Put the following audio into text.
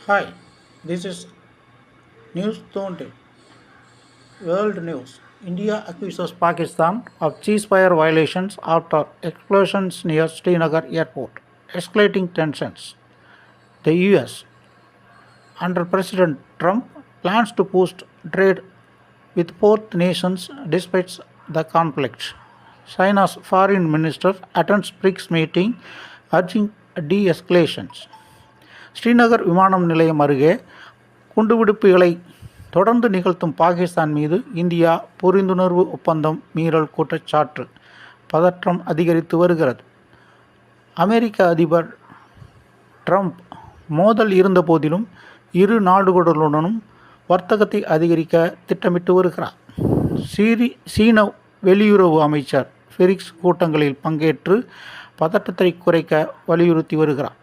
Hi, this is News Today. World News. India accuses Pakistan of ceasefire violations after explosions near Srinagar airport, escalating tensions. The US, under President Trump, plans to boost trade with both nations despite the conflict. China's foreign minister attends BRICS meeting urging de-escalations. Srinagar விமானம் நிலையம் அருகே குண்டுவெடிப்புகளை தொடர்ந்து நிகழ்த்தும் பாகிஸ்தான் மீது India புரிந்துணர்வு ஒப்பந்தம் மீறல் குற்றச்சாட்டு. பதற்றம் அதிகரித்து வருகிறது. அமெரிக்க அதிபர் ட்ரம்ப் மோதல் இருந்தபோதிலும் இரு நாடுகளுடனும் வர்த்தகத்தை அதிகரிக்க திட்டமிட்டு வருகிறார். சீன வெளியுறவு அமைச்சர் ஃபெரிக்ஸ் கூட்டங்களில் பங்கேற்று பதற்றத்தை குறைக்க வலியுறுத்தி வருகிறார்.